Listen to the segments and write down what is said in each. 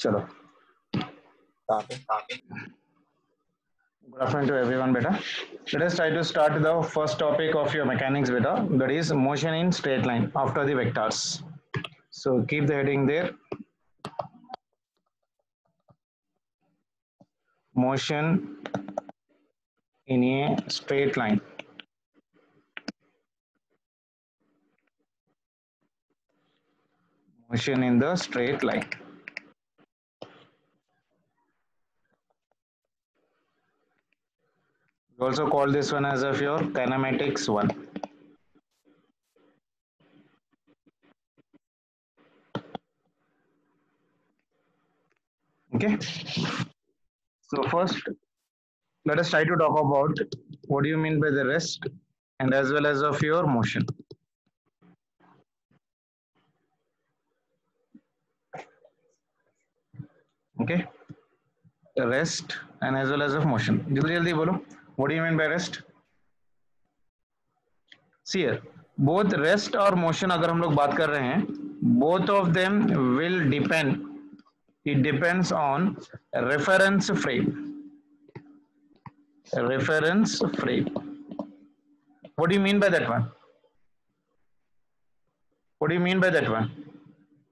चलो, good afternoon to everyone, beta. Let us try to start the first topic of your mechanics, beta. That is motion in straight line after the vectors. So keep the heading there. Motion in a straight line. Motion in the straight line. We also call this one as of your kinematics one. Okay. So first, let us try to talk about what do you mean by the rest and as well as of your motion. Okay. The rest and as well as of motion. जल्दी जल्दी बोलो. What do you mean by rest? See here, both rest और motion अगर हम लोग बात कर रहे हैं, both of them will depend. It depends on reference frame. Reference frame. What do you mean by that one? What do you mean by that one?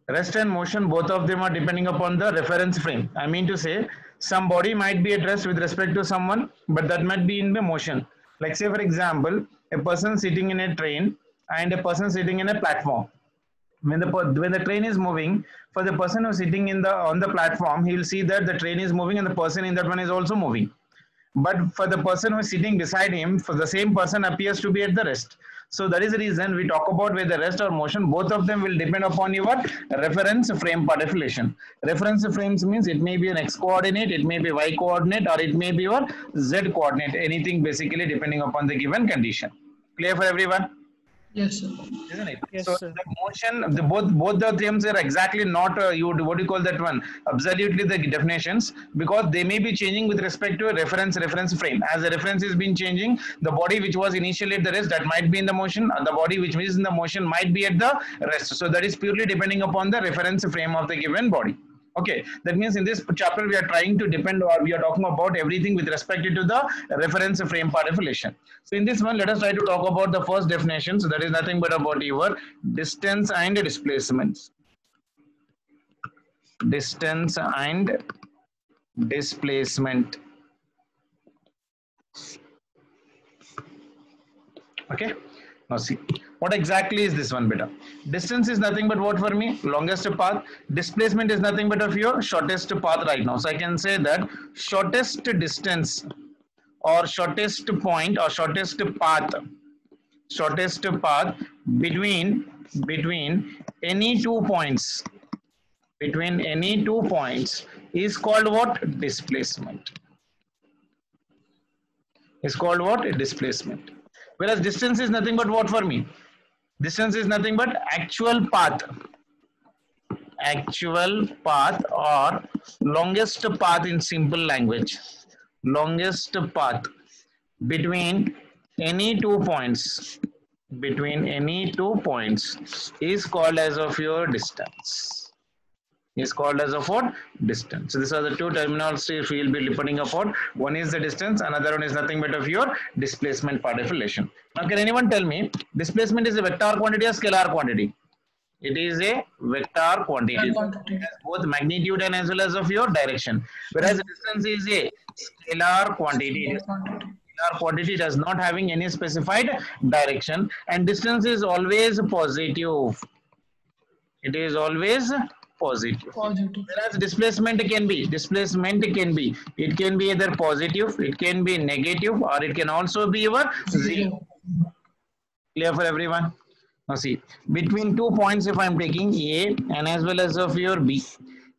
Rest and motion, both of them are depending upon the reference frame. I mean to say, some body might be at rest with respect to someone, but that might be in the motion. Like say for example, a person sitting in a train and a person sitting in a platform. When the train is moving, for the person who's sitting in the on the platform, he will see that the train is moving and the person in that one is also moving. But for the person who is sitting beside him, for the same person appears to be at the rest. So that is the reason we talk about whether rest or motion, both of them will depend upon your reference frame part definition. Reference frames means it may be an x coordinate, it may be y coordinate, or it may be your z coordinate, anything basically depending upon the given condition. Clear for everyone? Yes, sir. Isn't it? Yes, so sir. the motion, both the terms are exactly not what do you call that one? Absolutely the definitions, because they may be changing with respect to a reference frame. As the reference has been changing, the body which was initially at the rest, that might be in the motion, and the body which is in the motion might be at the rest. So that is purely depending upon the reference frame of the given body. Okay, that means in this chapter we are trying to depend, or we are talking about everything with respect to the reference frame part definition. So in this one, let us try to talk about the first definition. So that is nothing but about your distance and displacements. Distance and displacement. Okay. Now see, what exactly is this one, beta? Distance is nothing but what for me? Longest path. Displacement is nothing but of your shortest path right now. So I can say that shortest distance or shortest point or shortest path between any 2 points, is called what? Displacement. Is called what? Displacement. Whereas distance is nothing but what for me? Distance is nothing but actual path or longest path in simple language. Longest path between any 2 points. Is called as of your distance. Is called as of what? Distance. So these are the two terminologies we will be depending upon. One is the distance, another one is nothing but of your displacement part definition. Now can anyone tell me, displacement is a vector quantity or scalar quantity? It is a vector quantity. It has both magnitude and as well as of your direction. Whereas distance is a scalar quantity. Scalar quantity does not having any specified direction, and distance is always positive. It is always positive. Whereas displacement can be, it can be either positive, it can be negative, or it can also be your zero. Clear for everyone? Now see, between 2 points, if I am taking A and as well as of your B,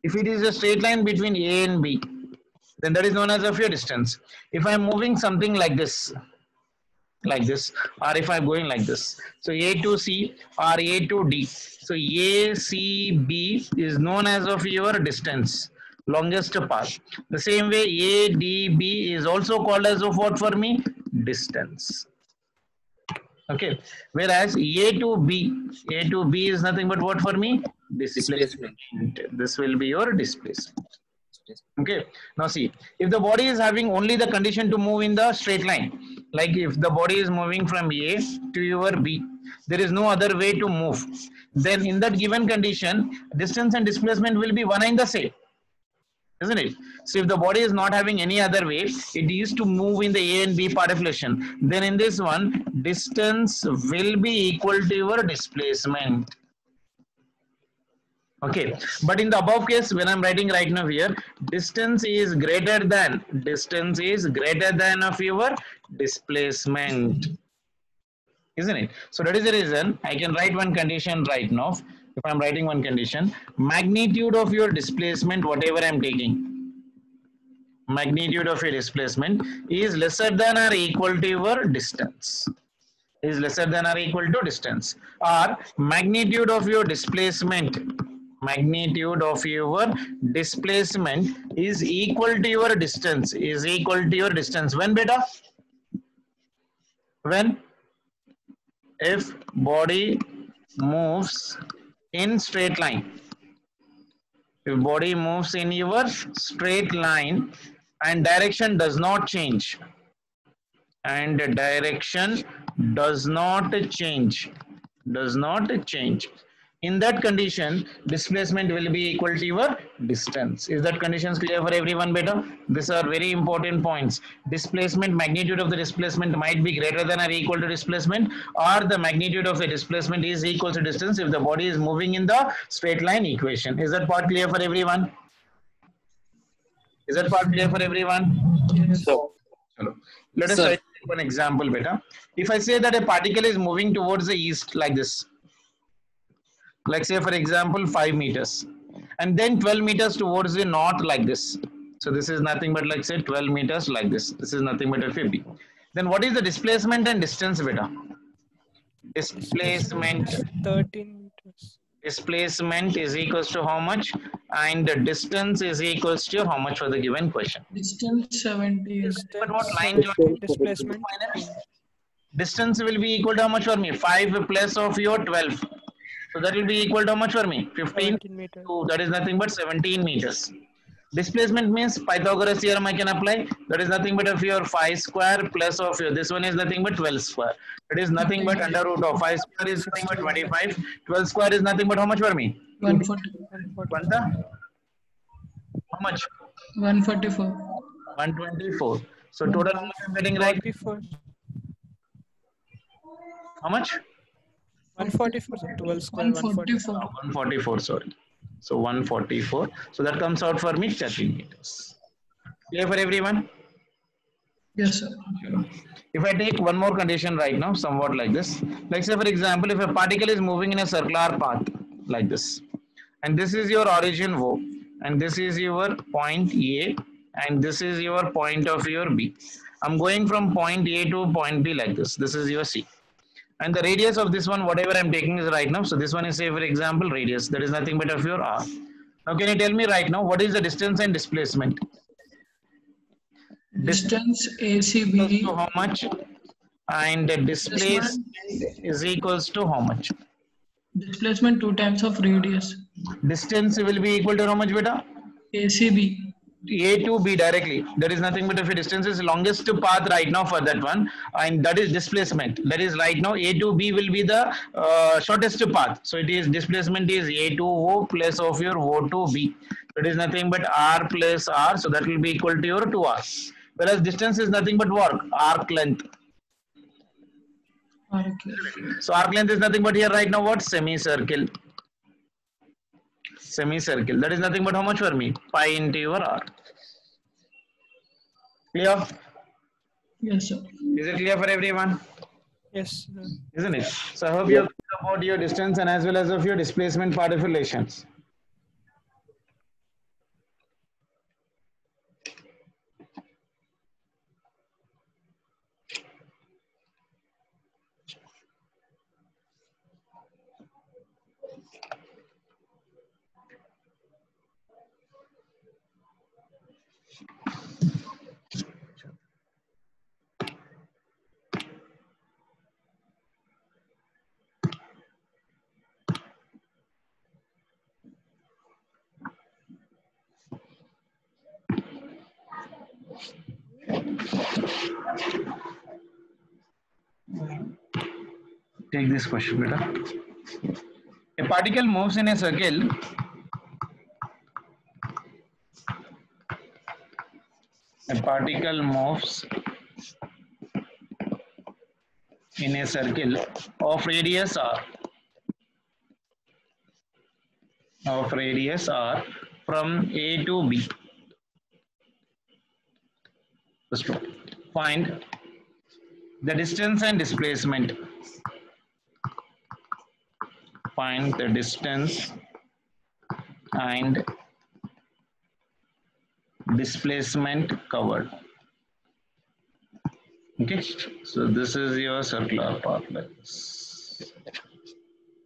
if it is a straight line between A and B, then that is known as of your distance. If I am moving something like this, or if I'm going like this, so A to C or A to D, so A, C, B is known as of your distance, longest path. The same way A, D, B is also called as of what for me? Distance. Okay, whereas A to B is nothing but what for me? Displacement. This will be your displacement. Okay. Now see, if the body is having only the condition to move in the straight line, like if the body is moving from A to your B, there is no other way to move. Then in that given condition, distance and displacement will be one and the same, isn't it? So if the body is not having any other way, it used to move in the A and B part of relation. Then in this one, distance will be equal to your displacement. Okay, but in the above case, when I'm writing right now here, distance is greater than of your displacement, isn't it? So that is the reason I can write one condition right now. If I'm writing one condition, magnitude of your displacement, whatever I'm taking, magnitude of your displacement is lesser than or equal to your distance. Is lesser than or equal to distance, or magnitude of your displacement is equal to your distance, when beta, when if body moves in straight line, if body moves in your straight line and direction does not change, does not change, in that condition displacement will be equal to your distance. Is that conditions clear for everyone? Better, these are very important points. Displacement, magnitude of the displacement might be greater than or equal to displacement, or the magnitude of the displacement is equal to distance if the body is moving in the straight line equation. Is that part clear for everyone? Is that part clear for everyone? Yes. So let us try one example, beta. If I say that a particle is moving towards the east like this, like say for example 5 meters, and then 12 meters towards the north like this. So this is nothing but like say 12 meters like this. This is nothing but a 50. Then what is the displacement and distance, beta? Displacement. 13 meters. Displacement is equals to how much, and the distance is equals to how much for the given question? Distance 70. But what line Displacement. distance will be equal to how much for me? 5 plus of your 12. So that will be equal to how much for me? 15. So that is nothing but 17 meters. Displacement means Pythagoras theorem I can apply. That is nothing but of your 5 square plus of your, this one is nothing but 12 square. It is nothing but under root of 5 square is nothing but 25. 12 square is nothing but how much for me? 140. How much? 144. 124. So total how much I'm getting right? How much? 144. 12 square. 144. 144, sorry. So 144. So that comes out for me 13 meters. Clear for everyone? Yes, sir. If I take one more condition right now, somewhat like this. Like say for example, if a particle is moving in a circular path like this, and this is your origin O, and this is your point A, and this is your point of your B. I'm going from point A to point B like this. This is your C. And the radius of this one, whatever I'm taking is right now. So this one is say for example radius. That is nothing but of your R. Now can you tell me right now what is the distance and displacement? Distance ACB. To how much? And the displacement is equals to how much? Displacement 2 times of radius. Distance will be equal to how much, beta? ACB. A to B directly. There is nothing but if a distance is longest path right now for that one, and that is displacement. That is right now A to B will be the shortest path. So it is displacement is A to O plus of your O to B. It is nothing but R plus R. So that will be equal to your 2R. Whereas distance is nothing but what? Arc length. So arc length is nothing but here right now what? Semicircle. Semicircle. That is nothing but how much for me? Pi into your R. Clear? Yes, sir. Is it clear for everyone? Yes, sir. Isn't it? So I hope you have thought about your distance and as well as of your displacement part of relations. Take this question, beta. A particle moves in a circle. A particle moves in a circle of radius r. From A to B. First one, find the distance and displacement. Find the distance and displacement covered. Okay, so this is your circular path length,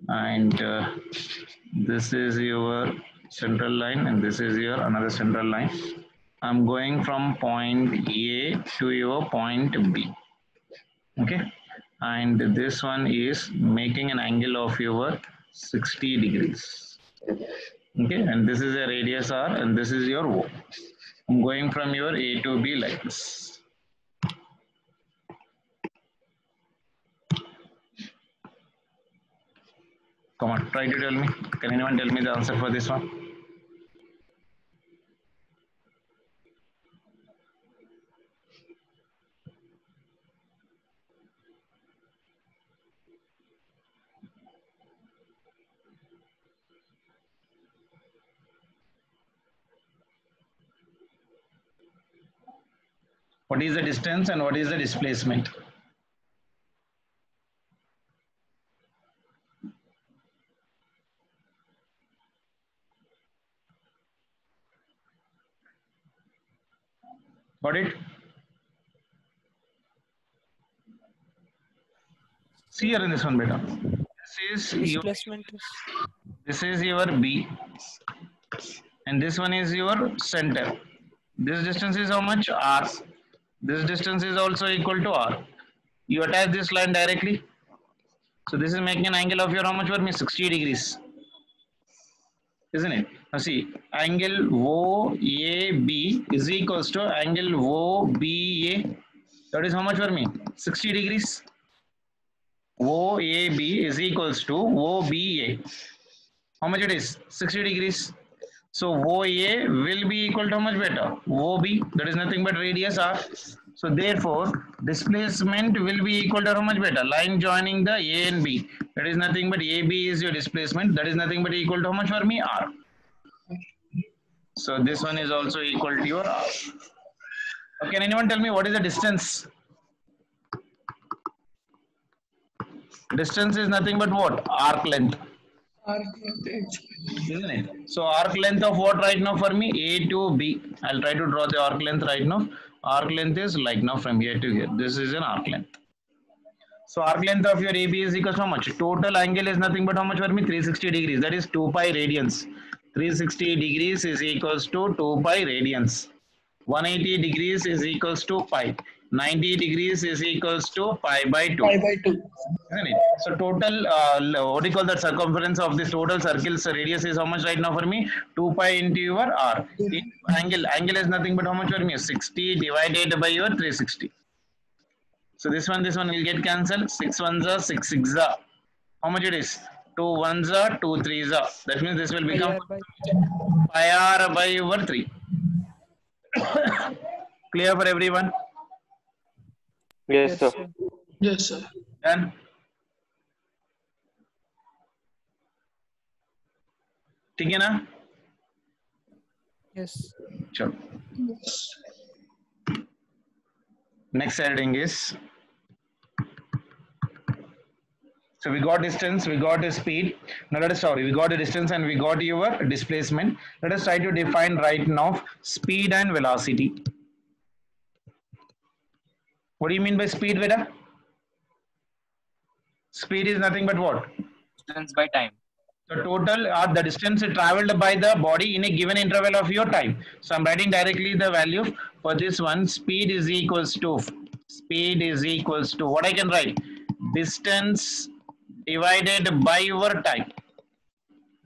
and this is your central line, and this is your another central line. I'm going from point A to your point B. Okay, and this one is making an angle of your 60 degrees. Okay, and this is a radius r, and this is your O. I'm going from your A to B like this. Come on, try to tell me. Can anyone tell me the answer for this one? What is the distance and what is the displacement? Got it? See here in this one, beta. This is your B, and this one is your center. This distance is how much? R. This distance is also equal to R. You attach this line directly. So this is making an angle of your how much for me? 60 degrees. Isn't it? Now see, angle OAB is equals to angle OBA. That is how much for me? 60 degrees. OAB is equals to OBA. How much it is? 60 degrees. So OA will be equal to how much better? OB, that is nothing but radius r. So therefore, displacement will be equal to how much better? Line joining the A and B. That is nothing but AB is your displacement. That is nothing but equal to how much for me? R. So this one is also equal to your R. Can anyone tell me what is the distance? Distance is nothing but what? Arc length. Isn't it? So arc length of what right now for me? A to B. I'll try to draw the arc length right now. Arc length is like now from here to here. This is an arc length. So arc length of your AB is equal to how much? Total angle is nothing but how much for me? 360 degrees. That is 2 pi radians. 360 degrees is equals to 2 pi radians. 180 degrees is equals to pi. 90 degrees is equals to pi by 2. Pi by 2. Isn't it? So total, what do you call that circumference of this total circle's radius is how much right now for me? 2 pi into your R. Angle is nothing but how much for me? 60 divided by your 360. So this one will get cancelled. 6 ones are 6 6 are. How much it is? 2 ones are 2 3s are. That means this will become pi R by over 3. Clear for everyone? Yes, sir. Yes, sir. Done? ठीक है ना? Yes. Sure. Yes. Next heading is, so we got distance, we got the speed. Now let us we got the distance and we got your displacement. Let us try to define right now speed and velocity. What do you mean by speed, Veda? Speed is nothing but what? Distance by time. The total or the distance traveled by the body in a given interval of your time. So I'm writing directly the value for this one. Speed is equals to what I can write? Distance divided by your time.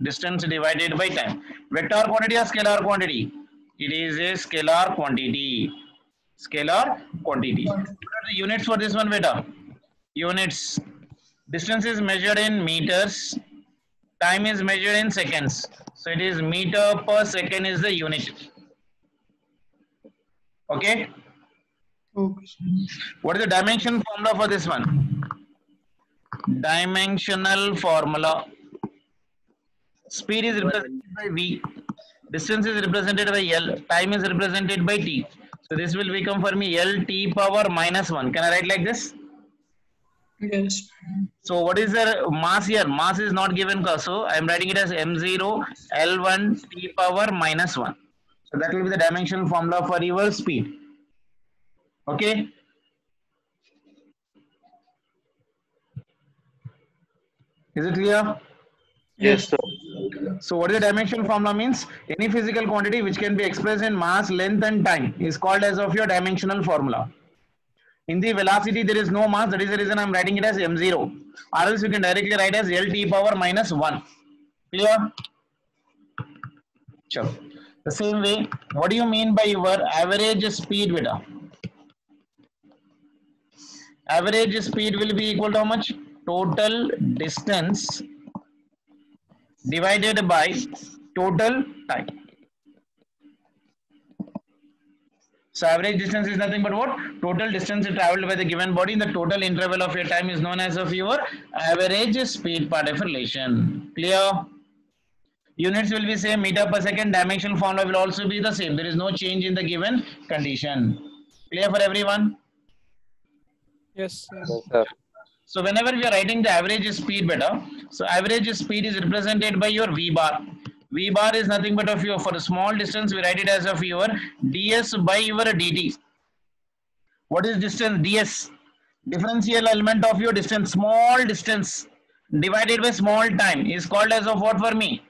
Distance divided by time. Vector quantity or scalar quantity? It is a scalar quantity. Scalar quantity. What are the units for this one, beta? Units. Distance is measured in meters. Time is measured in seconds. So it is meter per second is the unit. Okay. Okay, sir. What is the dimension formula for this one? Dimensional formula. Speed is represented by V. Distance is represented by L. Time is represented by T. So this will become for me L T power minus 1. Can I write like this? Yes. So what is the mass here? Mass is not given. So I am writing it as M0 L1 T power minus 1. So that will be the dimensional formula for your speed. Okay. Is it clear? Yes, sir. So what is the dimensional formula means? Any physical quantity which can be expressed in mass, length and time is called as of your dimensional formula. In the velocity there is no mass, that is the reason I am writing it as M0. Or else you can directly write as LT power minus 1. Clear? Sure. The same way, what do you mean by your average speed, beta? Average speed will be equal to how much? Total distance divided by total time. So average distance is nothing but what? Total distance traveled by the given body in the total interval of your time is known as of your average speed part of relation. Clear? Units will be same, meter per second. Dimensional formula will also be the same. There is no change in the given condition. Clear for everyone? Yes, sir. Yes, sir. So whenever we are writing the average speed, beta, so average speed is represented by your V bar. V bar is nothing but of your, for a small distance, we write it as of your ds by your dt. What is distance? Ds. Differential element of your distance, small distance divided by small time is called as of what for me?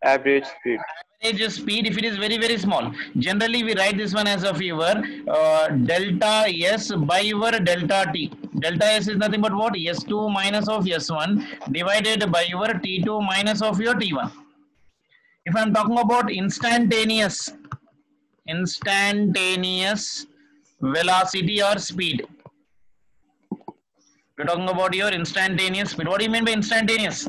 Average speed. Average speed if it is very, very small. Generally, we write this one as of your delta S by your delta T. Delta S is nothing but what? S2 minus of S1 divided by your T2 minus of your T1. If I am talking about instantaneous velocity or speed, we're talking about your instantaneous speed. What do you mean by instantaneous?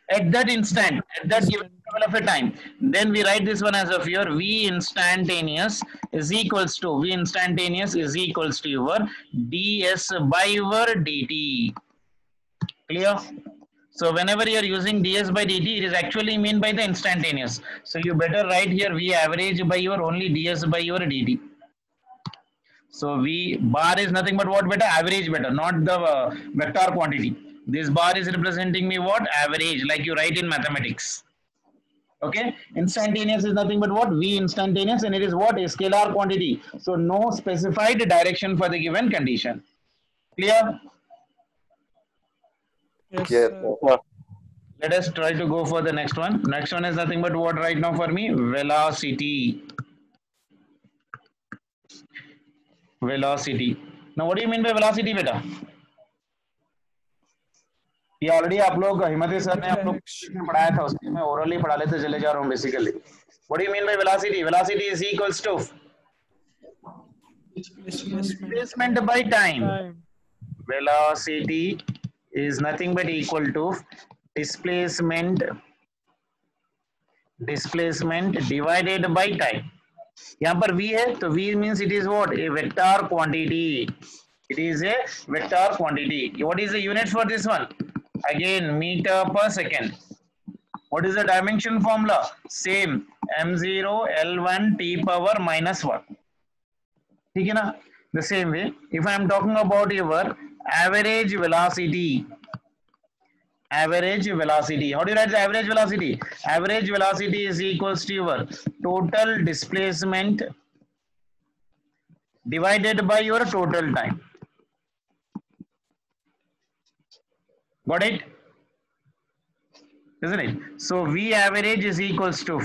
At that instant, at that given interval of a time, then we write this one as of your V instantaneous is equals to your ds by your dt. Clear? So whenever you are using ds by dt, it is actually mean by the instantaneous. So you better write here V average by your only ds by your dt. So V bar is nothing but what, beta? Average, beta, not the vector quantity. This bar is representing me what? Average, like you write in mathematics. Okay. Instantaneous is nothing but what? V instantaneous, and it is what? A scalar quantity. So no specified direction for the given condition. Clear? Yes, Yes, sir. sir. Let us try to go for the next one. Next one is nothing but what right now for me? Velocity. Velocity. Now what do you mean by velocity, beta? ये already आप लोग हिमती sir ने आप लोग में पढ़ाया था, उसमें मैं ओरली पढ़ा लेते चले जा रहा हूँ basically. What do you mean by velocity? Velocity is equals to displacement by time. Velocity is nothing but equal to displacement divided by time. यहाँ पर v है तो v means it is what? A vector quantity. It is a vector quantity. What is the unit for this one? Again, meter per second. What is the dimension formula? Same, m0 L1 T power minus 1. ठीक है ना? The same way, if I am talking about your average velocity. Average velocity. How do you write the average velocity? Average velocity is equals to your total displacement divided by your total time. Got it? Isn't it? So V average is equals to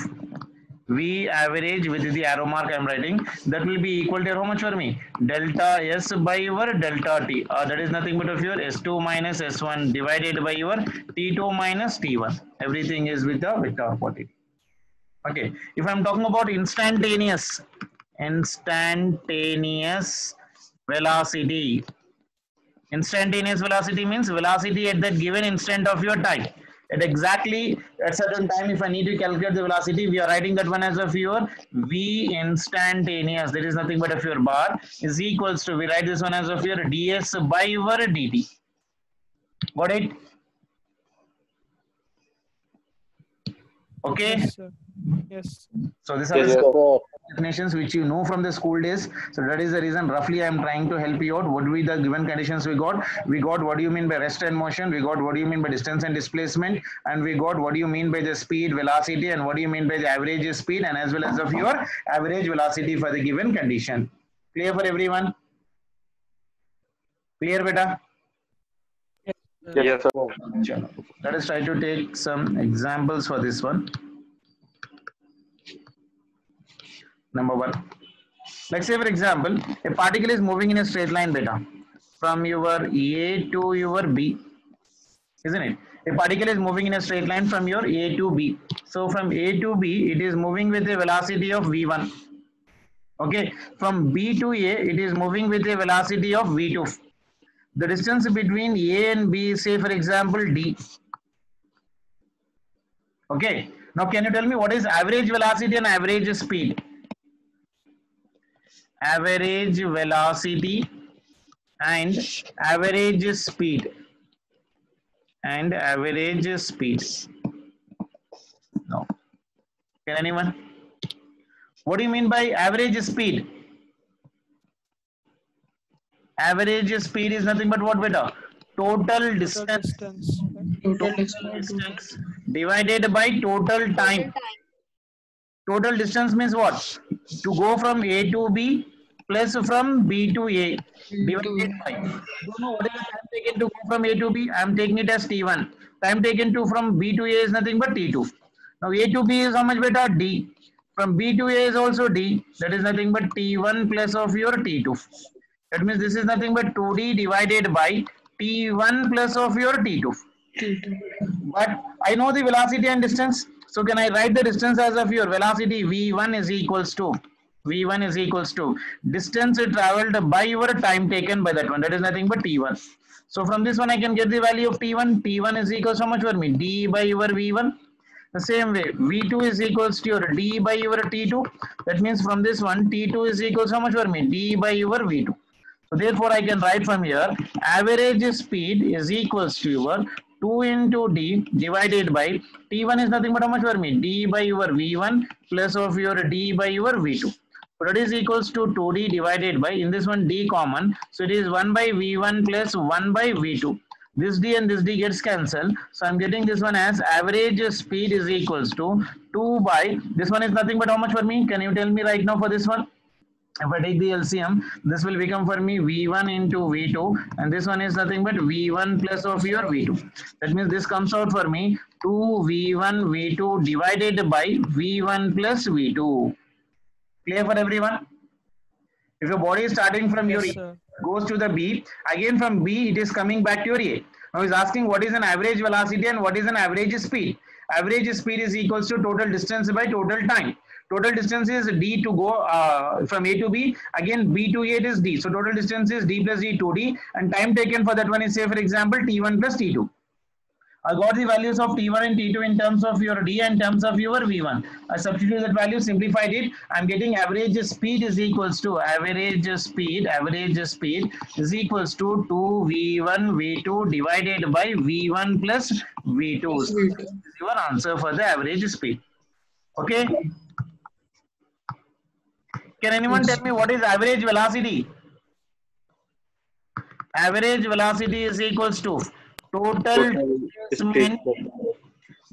V average with the arrow mark I am writing. That will be equal to how much for me? Delta S by your delta T. That is nothing but of your S2 minus S1 divided by your T2 minus T1. Everything is with the vector quantity. Okay. If I am talking about instantaneous instantaneous velocity. Instantaneous velocity means velocity at that given instant of your time. At exactly at certain time, if I need to calculate the velocity, we are writing that one as of your v instantaneous. There is nothing but of your bar is equals to, we write this one as of your ds by your dt. Got it? Okay. Yes, sir. Yes. So these are Yes, the sir. definitions which you know from the school days. So that is the reason roughly I am trying to help you out. What will be the given conditions we got? We got what do you mean by rest and motion. We got what do you mean by distance and displacement. And we got what do you mean by the speed, velocity, and what do you mean by the average speed, and as well as of your average velocity for the given condition. Clear for everyone? Clear, beta? Yes, sir. Chalo. Let us try to take some examples for this one. Number one. Let's say, for example, a particle is moving in a straight line, beta, from your A to your B, isn't it? A particle is moving in a straight line from your A to B. So from A to B, it is moving with a velocity of V1. Okay. From B to A, it is moving with a velocity of V2. The distance between A and B is, say, for example, D. Okay. Now, can you tell me what is average velocity and average speed? Average velocity and average speed. And average speed. No. Can anyone? What do you mean by average speed? Average speed is nothing but what, beta? Total distance. Total Distance divided by total time. Total distance means what? To go from A to B plus from B to A divided by. You know what is the time taken to go from A to B? I am taking it as T1. Time taken to from B to A is nothing but T2. Now A to B is how much, beta? D. From B to A is also D. That is nothing but T1 plus of your T2. That means this is nothing but 2D divided by T1 plus of your T2. But I know the velocity and distance. So can I write the distance as of your velocity? V1 is equals to distance traveled by your time taken by that one. That is nothing but T1. So from this one I can get the value of T1. T1 is equals to how much for me? D by your V1. The same way, V2 is equals to your D by your T2. That means from this one, T2 is equals to how much for me? D by your V2. So therefore, I can write from here, average speed is equals to your 2 into D divided by T1 is nothing but how much for me? D by your V1 plus of your D by your V2. So that is equals to 2D divided by, in this one D common. So it is 1 by V1 plus 1 by V2. This D and this D gets cancelled. So I'm getting this one as average speed is equals to 2 by, this one is nothing but how much for me? Can you tell me right now for this one? If I take the LCM, this will become for me V1 into V2, and this one is nothing but V1 plus of your V2. That means this comes out for me 2V1 V2 divided by V1 plus V2. Clear for everyone? If your body is starting from your A, goes to the B, again from B it is coming back to your A. Now he's asking what is an average velocity and what is an average speed. Average speed is equals to total distance by total time. Total distance is D to go from A to B. Again, B to A it is D. So total distance is D plus D 2D. And time taken for that one is, say, for example, T1 plus T2. I got the values of T1 and T2 in terms of your D and in terms of your V1. I substitute that value, simplified it. I'm getting average speed is equals to average speed is equals to 2V1 V2 divided by V1 plus V2. So this is your answer for the average speed. Okay. Can anyone tell me what is average velocity? Average velocity is equals to total displacement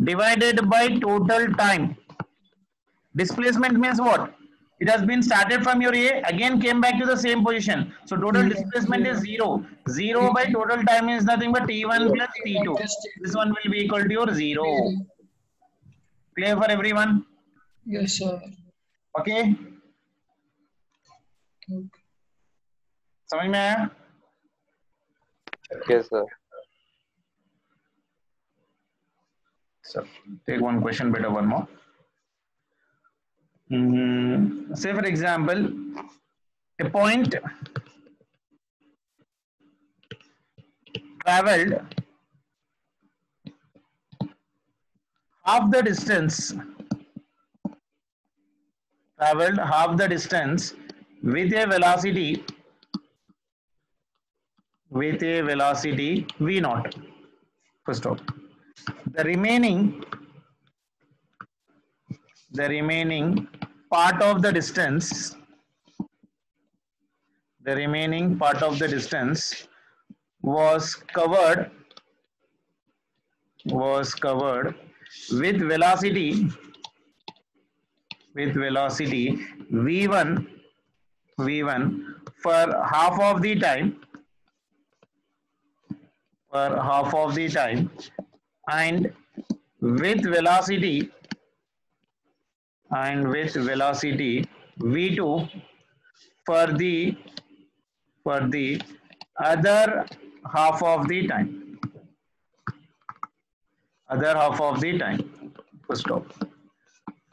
divided by total time. Displacement means what? It has been started from your A, again came back to the same position. So total displacement is 0. 0 by total time is nothing but T1 plus T2. This one will be equal to your 0. Clear for everyone? Yes, sir. Okay. समझ में आया? Yes, sir. So take one question, better one more. Say for example, a point traveled half the distance, with a velocity v naught. First off, the remaining part of the distance, was covered with velocity v1 for half of the time, and with velocity v2 for the other half of the time. First stop.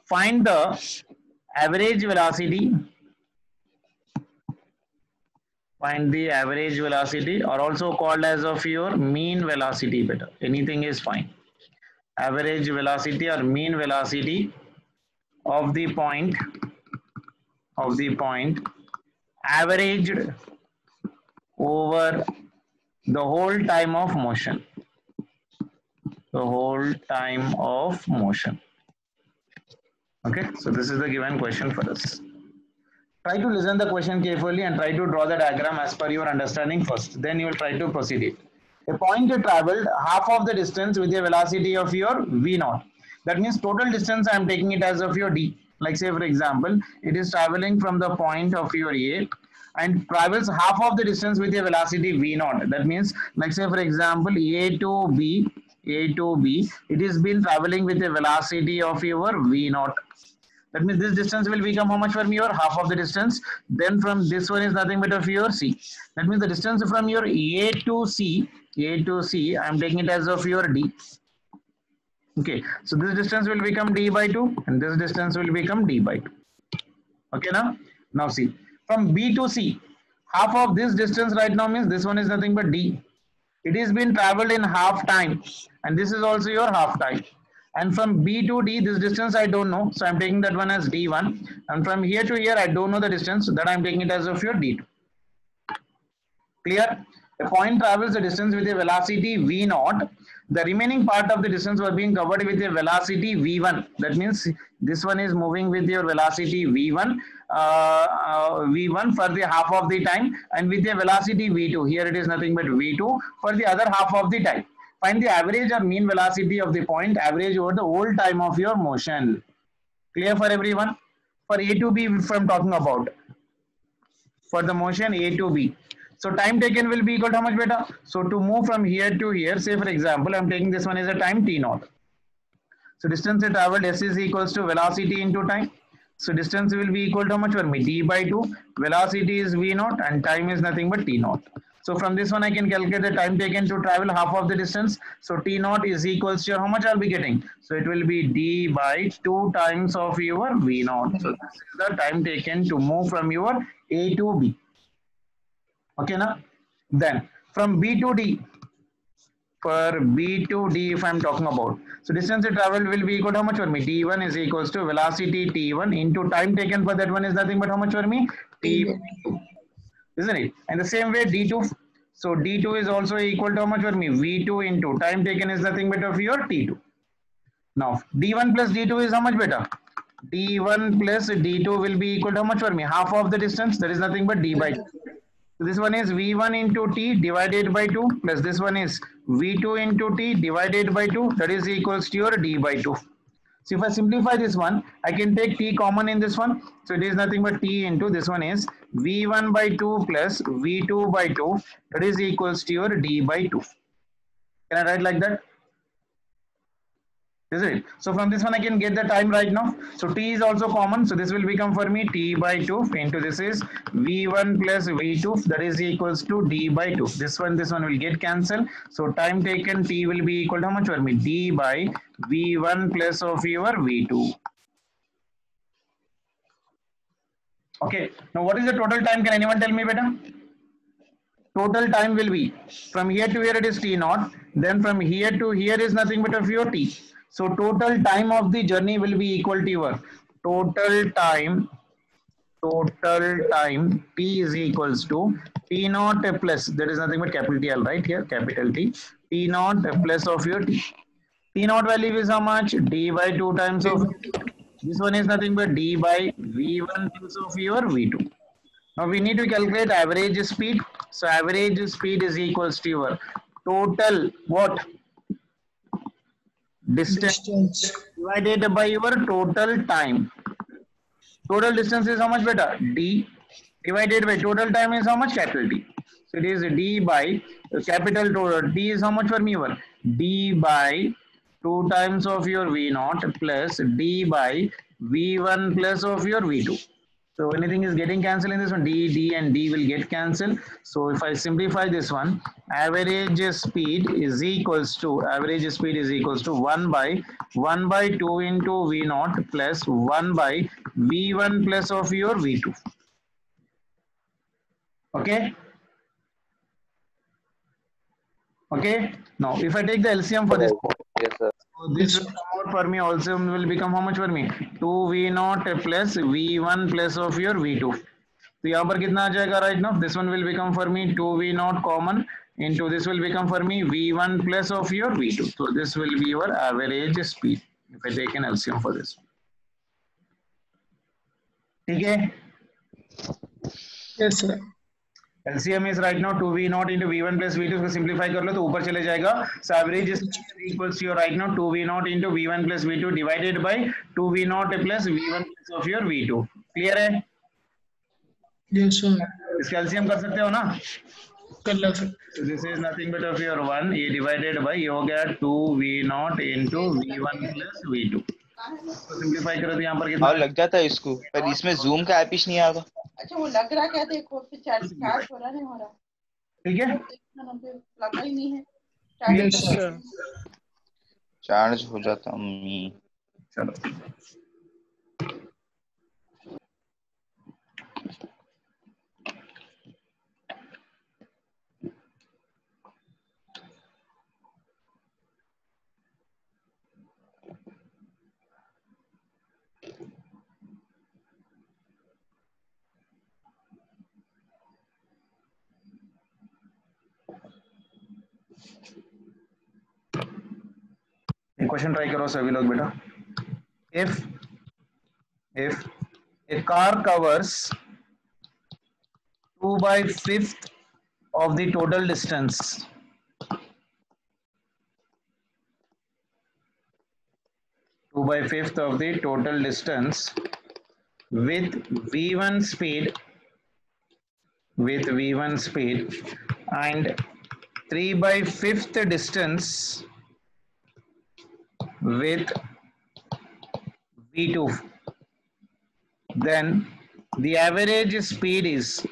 Find the average velocity. Or also called as of your mean velocity. Better, anything is fine. Average velocity or mean velocity of the point averaged over the whole time of motion. Okay, so this is the given question for us. Try to listen the question carefully and try to draw the diagram as per your understanding first. Then you will try to proceed it. A point traveled half of the distance with a velocity of your v naught. That means total distance I am taking it as of your d. Like say for example, it is traveling from the point of your A and travels half of the distance with a velocity v naught. That means, like say for example, A to B, it is been traveling with a velocity of your v naught. That means this distance will become how much from your half of the distance. Then from this one is nothing but of your C. That means the distance from your A to C, I am taking it as of your D. Okay, so this distance will become d by 2 and this distance will become d by 2. Okay, now see, from B to C, half of this distance right now means this one is nothing but d. It is been traveled in half time and this is also your half time. And from B to D, this distance I don't know, so I'm taking that one as d1. And from here to here, I don't know the distance, so that I'm taking it as of your d2. Clear? A point travels the distance with a velocity v naught. The remaining part of the distance was being covered with a velocity v1. That means this one is moving with your velocity v1 for the half of the time, and with a velocity v2. Here it is nothing but v2 for the other half of the time. Find the average or mean velocity of the point average over the whole time of your motion. Clear for everyone? For A to B, if I'm talking about, for the motion A to B. So time taken will be equal to how much, beta? So to move from here to here, say for example, I'm taking this one as a time t naught. So distance traveled S is equals to velocity into time. So distance will be equal to how much for me? D by 2. Velocity is v naught and time is nothing but t naught. So from this one I can calculate the time taken to travel half of the distance. So t naught is equals to how much I'll be getting? So it will be d by 2 times of your v naught. So this is the time taken to move from your A to B. Okay, now then from B to D, for B to D if I'm talking about, so distance traveled will be equal to how much for me? D1 is equals to velocity t1 into time taken for that one is nothing but how much for me? T2, isn't it? And the same way D2, so D2 is also equal to how much for me? V2 into time taken is nothing but of your T2. Now D1 plus D2 is how much better? D1 plus D2 will be equal to how much for me? Half of the distance, that is nothing but D by 2. So this one is V1 into T divided by 2 plus this one is V2 into T divided by 2, that is equals to your D by 2. So if I simplify this one, I can take T common in this one. So it is nothing but T into this one is V1 by 2 plus V2 by 2, that is equals to your D by 2. Can I write like that? Isn't it? So from this one I can get the time right now. So T is also common. So this will become for me T by 2 into this is V1 plus V2, that is equals to D by 2. This one will get cancelled. So time taken T will be equal to how much for me? D by V1 plus of your V2. Okay. Now what is the total time? Can anyone tell me, beta? Total time will be from here to here it is t naught. Then from here to here is nothing but of your t. So total time of the journey will be equal to your total time t is equals to t naught plus, that is nothing but capital T, L, right here, capital T naught plus of your t. T naught value is how much? D by 2 times of, this one is nothing but D by V1 plus of your V2. Now we need to calculate average speed. So average speed is equals to your total what? Distance divided by your total time. Total distance is how much, beta? D divided by total time is how much? Capital T. So it is D by capital total. D is how much for me? D by 2 times of your V naught plus D by V1 plus of your V2. So anything is getting cancelled in this one. D and D will get cancelled. So if I simplify this one, average speed is equals to 1 by 2 into V naught plus 1 by V1 plus of your V2. Okay. Okay. Now if I take the LCM for this, Yes, sir. so this will come out for me also will become how much for me? 2V0 plus V1 plus of your V2. तो यहाँ पर कितना आ जाएगा right now? This one will become for me 2V0 common into this will become for me V1 plus of your V2. So this will be your average speed if I take an LCM for this. ठीक है? Yes, sir. LCM is right now 2V0 into V1 plus V2. इसको simplify कर लो तो ऊपर चले जाएगा. So average is equals to your right now 2V0 into V1 plus V2 divided by 2V0 plus V1 plus of your V2. Clear है? Yes, sir. इसका LCM कर सकते हो ना? कर लो sir. So this is nothing but of your 1 ये divided by ये हो गया 2V0 into V1 plus V2. तो सिंप्लीफाई करो तो यहाँ पर कितना और लग जाता है इसको, पर इसमें जूम का ऐप ही नहीं आ रहा. अच्छा वो लग रहा क्या देखो फिर चार्ज हो रहा नहीं हो रहा. ठीक है? लगा ही नहीं है. Yes, sir. चार्ज हो जाता मम्मी. चलो क्वेश्चन ट्राई करो सभी लोग बेटा. if a car covers 2 by 5th of the total distance, 2 by 5th of the total distance with V1 speed and 3 by 5th distance with V2, then the average speed is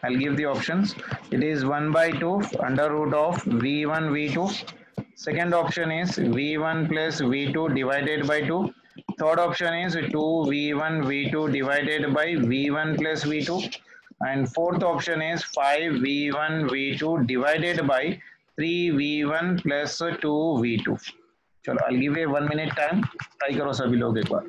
I'll give the options. It is 1 by 2 under root of V1 V2. Second option is V1 plus V2 divided by 2. Third option is 2 V1 V2 divided by V1 plus V2. And fourth option is 5 V1 V2 divided by 3 V1 plus 2 V2. चलो I'll give you 1 minute time. Try करो सभी लोग एक बार.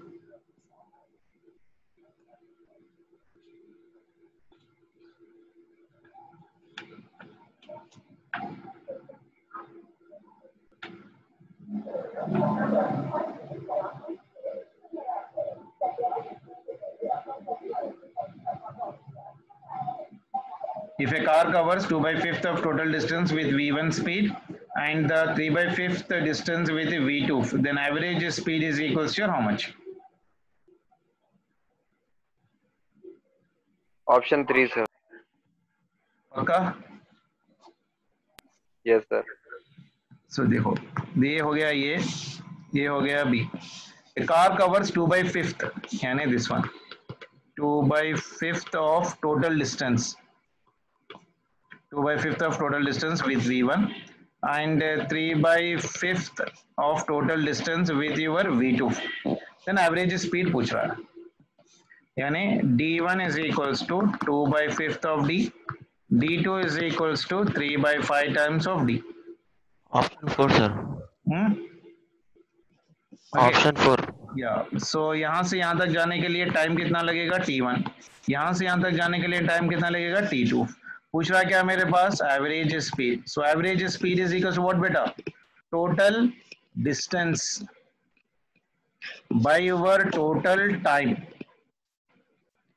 If a car covers 2 by 5th of total distance with V1 speed and the 3 by 5th distance with V2, then average speed is equals to how much? Option 3, sir. पक्का? Yes, sir. So देखो ये हो गया ये हो गया B. A car covers 2 by 5th यानी this one 2 by 5th of total distance. 2 by 5th of total distance with V1 and 3 by 5th of total distance with your V2. Then average speed पूछ रहा है, यानी d1 is equals to 2 by 5th of d, d2 is equals to 3 by 5 times of d. Option 4, sir. hmm? Okay. Option 4. सो यहाँ से यहाँ तक जाने के लिए टाइम कितना लगेगा t1, यहाँ से यहाँ तक जाने के लिए टाइम कितना लगेगा t2. पूछ रहा क्या मेरे पास average speed. So average speed is equal to what बेटा, total distance by your total time,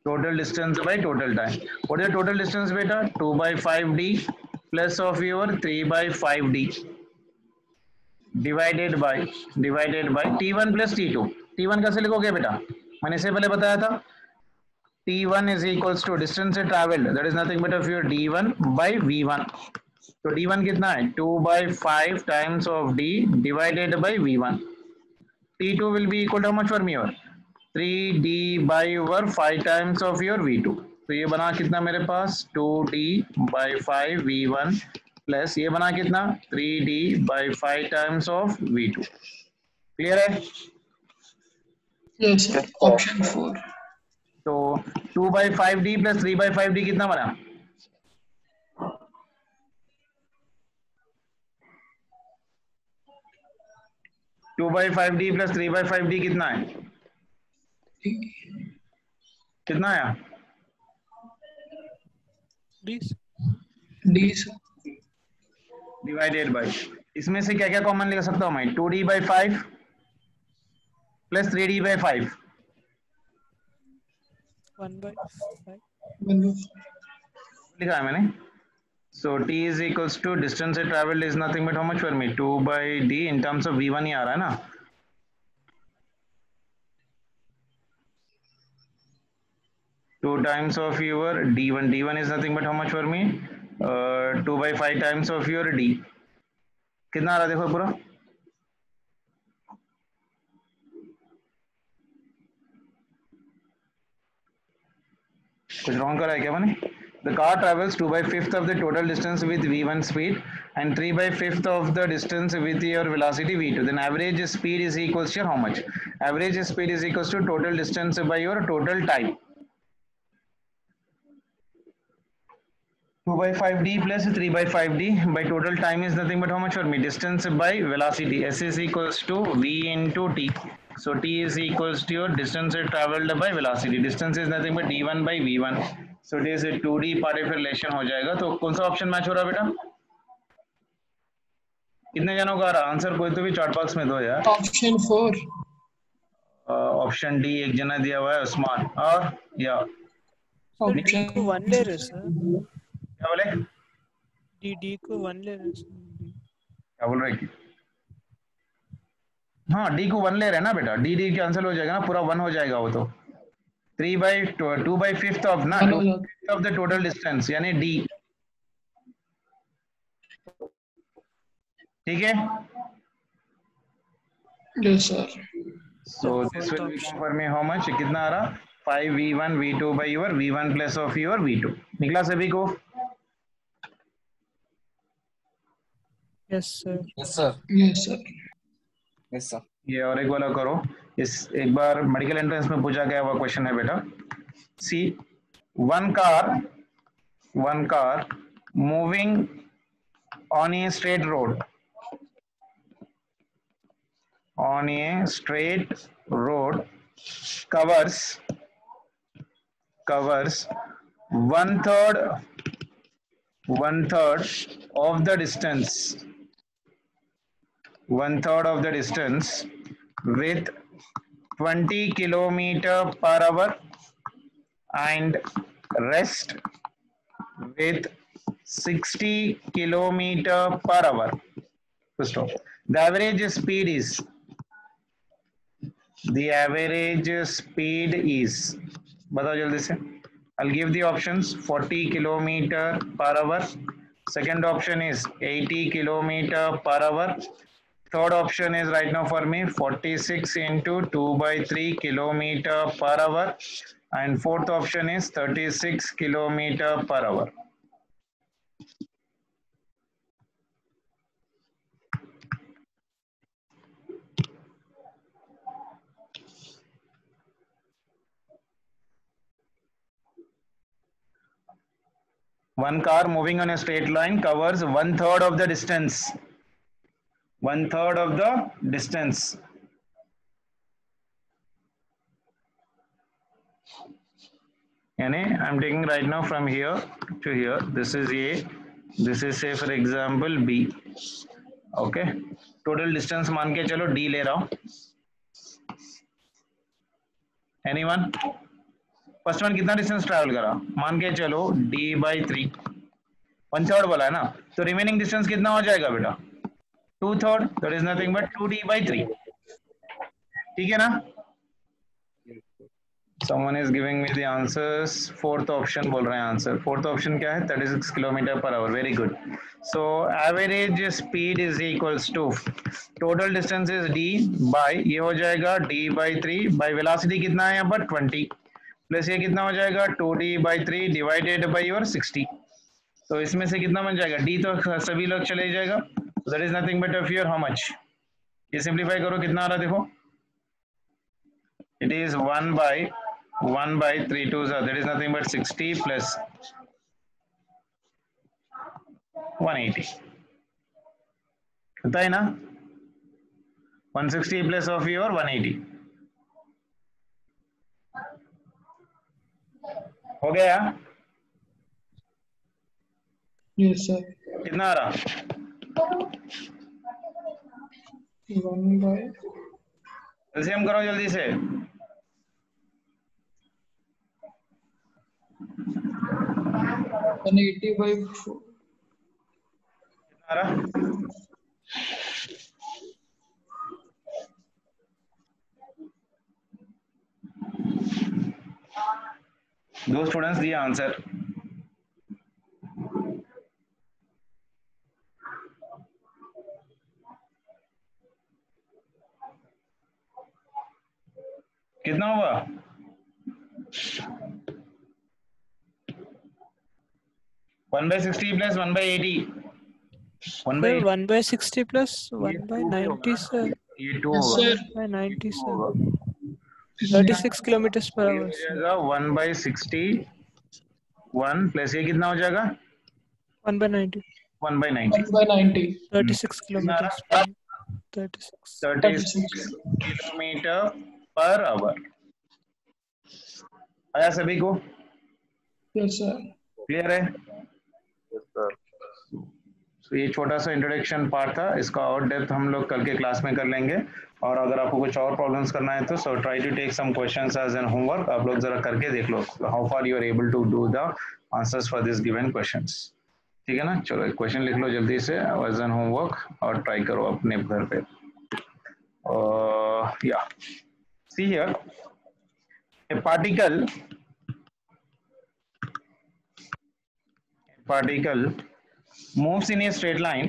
total distance by total time. What is total distance बेटा, 2 by 5d plus of your 3 by 5d divided by t1 plus t2. t1 कैसे लिखोगे बेटा, मैंने इससे पहले बताया था, t1 is equals to distance traveled, that is nothing but of your d1 by v1. तो d1 कितना है, 2 by 5 times of d divided by v1. t2 will be equal to how much for me, और 3d by over 5 times of your v2. तो ये बना कितना मेरे पास 2d by 5 v1 plus ये बना कितना 3d by 5 times of v2. Clear है? Yes, sir. Option 4. तो 2 by 5d plus 3 by 5d कितना बना, two by 5d plus 3 by 5d कितना है, कितना आया, Please. D, sir. Divided by, इसमें से क्या क्या कॉमन ले सकता हूं मैं, 2d by 5 plus 3d by 5, 1 by 5. लिखा है मैंने. सो t is equals to distance traveled is nothing but how much for me, 2 by d in terms of v1 ही आ रहा है ना, 2 times of your d1, d1 is nothing but how much for me, 2 by 5 times of your d. कितना आ रहा है देखो पूरा, कुछ wrong करा है क्या मैंने. The car travels 2 by 5th of the total distance with v1 speed and 3 by 5th of the distance with your velocity v2. Then average speed is equals to how much? Average speed is equals to total distance by your total time. 2 by 5d plus 3 by 5d by total time is nothing but how much for me? Distance by velocity. S is equals to v into t. So t is equals to your distance traveled by velocity. Distance is nothing but d1 by v1. So it is a 2d part of relation हो जाएगा. तो कौन सा option match हो रहा है बेटा, कितने जनों का आ रहा आंसर, कोई तो भी चैट बॉक्स में दो यार. Option 4. ऑप्शन डी एक जना दिया हुआ है उस्मान, और या Sir, D Option को 1 ले रहे सर. क्या बोले, D को 1 ले रहे सर. क्या बोल रहे हैं, हाँ डी को 1 ले रहे हैं ना बेटा, डी डी कैंसिल हो जाएगा ना, पूरा 1 हो जाएगा वो तो. 3 by 2 by 5th of ना 2 by 5th of the total distance यानी d, ठीक है. Yes, sir. So this will become for me how much, कितना आ रहा 5 v1 v2 by your v1 plus of your v2. निकला सभी को, Yes sir. Yes, sir. Yes, sir. ये और एक वाला करो. इस एक बार मेडिकल एंट्रेंस में पूछा गया हुआ क्वेश्चन है बेटा. See one car moving on a straight road, on a straight road covers one third of the distance with 20 kilometer per hour and rest with 60 kilometer per hour. Stop. The average speed is बताओ जल्दी से. I'll give the options. 40 kilometer per hour. Second option is 80 kilometer per hour. Third option is right now for me 46 into 2 by 3 kilometer per hour. And fourth option is 36 kilometer per hour. One car moving on a straight line covers 1/3 of the distance. 1/3 of the distance. Yani I'm taking right now from here to here. This is A. This is say for example B. Okay. Total distance मान के चलो D ले रहा हूँ. Anyone? First one कितना distance travel करा? मान के चलो D/3. 1/3 बोला है ना, तो रिमेनिंग डिस्टेंस कितना हो जाएगा बेटा? 2/3. That is nothing but 2D/3. ठीक है ना? Someone is giving me the answers. Fourth option बोल रहे हैं आंसर. Fourth option क्या है? 36 km/h. Very good. So average speed is equals to total distance is D by ये हो जाएगा D/3 by velocity कितना है यहाँ पर 20 प्लस ये कितना हो जाएगा 2D/3 डिवाइडेड बाई योर 60. तो इसमें से कितना बन जाएगा? D तो सभी लोग चले जाएगा. That is nothing but of your how much? ये सिंप्लीफाई करो कितना आ रहा देखो. It is 1/3 2s are, that is nothing but 60 plus 180. होता है ना? 160 plus of your 180. हो गया? Yes, sir. कितना आ रहा? 1 by एलसीएम करो जल्दी से. 180 by 4. कितना आ रहा? दो स्टूडेंट्स दिए आंसर. कितना हुआ? 1/60 plus 1/80. Sir, 1/60 plus 1/90, sir. ये 2 Yes, होगा. sir. 1/90, sir. 36 kilometers per hour, sir. 1/60 1 plus ये कितना हो जाएगा? 1/90. 1/90. 1 by 90. 36 kilometers per 36. 36 kilometre per hour. आया सभी को? Yes, sir. क्लियर है? तो ये छोटा सा इंट्रोडक्शन पार्ट था. इसका और डेप्थ हम लोग कल के क्लास में कर लेंगे. और अगर आपको कुछ और प्रॉब्लम्स करना है तो so try to take some questions as an homework. आप लोग जरा करके देख लो how far you are able to do the answers for this given questions. ठीक है ना? चलो एक क्वेश्चन लिख लो जल्दी से एज एन होमवर्क और ट्राई करो अपने घर पे. या see here A particle moves in a straight line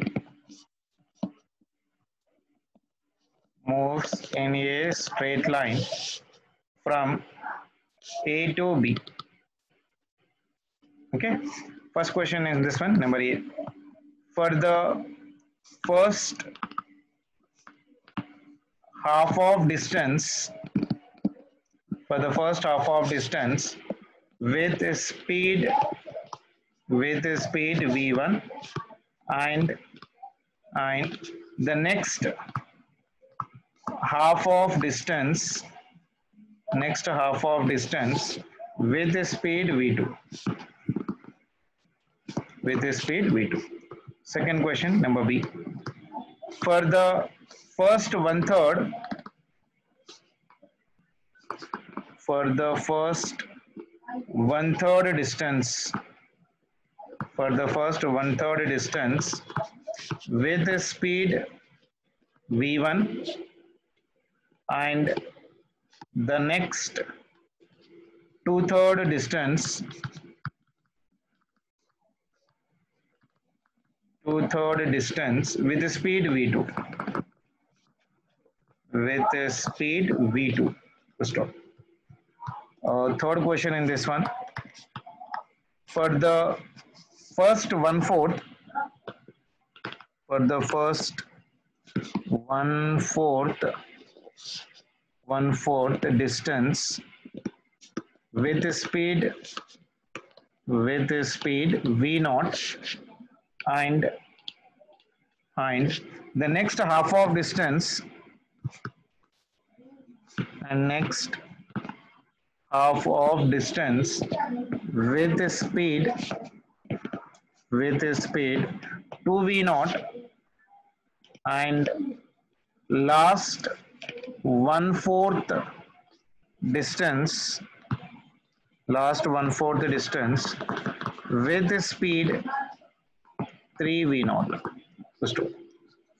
from A to B. Okay, first question is this one, number A. For the first half of distance with speed v1 and the next half of distance with speed v2. Second question, number B. For the first one third distance with speed v1 and the next 2/3 distance with speed v2. Stop. Third question in this one. For the first 1/4 distance with speed with speed v naught and the next half of distance with speed 2v naught and last 1/4 distance with speed 3v naught. So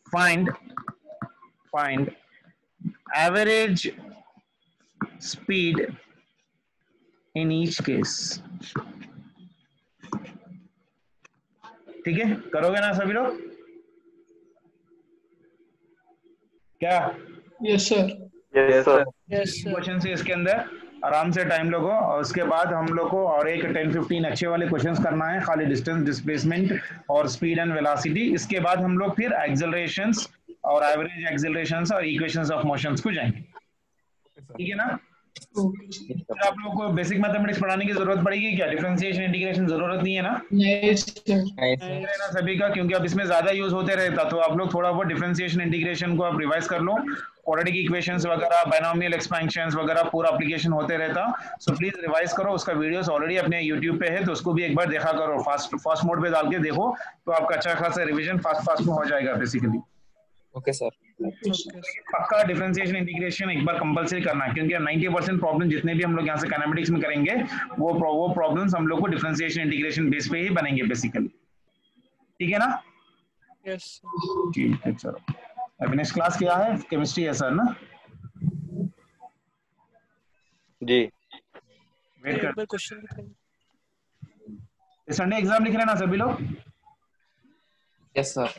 find average speed in each case. ठीक है, करोगे ना सभी लोग? क्या Yes, sir. Yes, sir. Yes, sir. Question है इसके अंदर? आराम से टाइम लगो और उसके बाद हम लोग को और एक 10-15 अच्छे वाले क्वेश्चंस करना है, खाली डिस्टेंस, डिस्प्लेसमेंट और स्पीड एंड वेलोसिटी। इसके बाद हम लोग फिर एक्सेलरेशंस और एवरेज एक्सेलरेशंस और इक्वेशंस ऑफ मोशंस को जाएंगे। ठीक है ना? Okay. फिर आप लोगों को बेसिक मैथमेटिक्स पढ़ाने की जरूरत पड़ेगी क्या? डिफरेंशिएशन, इंटीग्रेशन जरूरत नहीं है ना? Nice, sir. है ना सभी का, क्योंकि अब इसमें ज्यादा यूज होते रहता, तो आप लोग थोड़ा बहुत डिफरेंशिएशन, इंटीग्रेशन को आप रिवाइज कर लो। क्वाड्रेटिक इक्वेशंस वगैरह, बायनोमियल एक्सपेंशंस वगैरह पूरा एप्लीकेशन होते रहता, सो प्लीज रिवाइज करो। उसका वीडियोस ऑलरेडी अपने यूट्यूब पे है, तो उसको भी एक बार देखा करो। फास्ट मोड पे डाल के देखो तो आपका अच्छा खासा रिवीजन फास्ट में हो जाएगा बेसिकली। Okay sir. पक्का डिफरेंशिएशन, इंटीग्रेशन एक बार कंपलसरी करना है, क्योंकि 90% प्रॉब्लम जितने भी हम लोग यहाँ से काइनेमेटिक्स में करेंगे वो प्रॉब्लम्स हम लोग को डिफरेंशिएशन, इंटीग्रेशन बेस पे ही बनेंगे बेसिकली। ठीक है ना? Yes. ठीक है, चलो। अभी नेक्स्ट क्लास क्या है? केमिस्ट्री है सर ना? जी। वेट एक कर, बार क्वेश्चन दिखाइए। संडे एग्जाम लिख रहे हैं ना सभी लोग? Yes sir.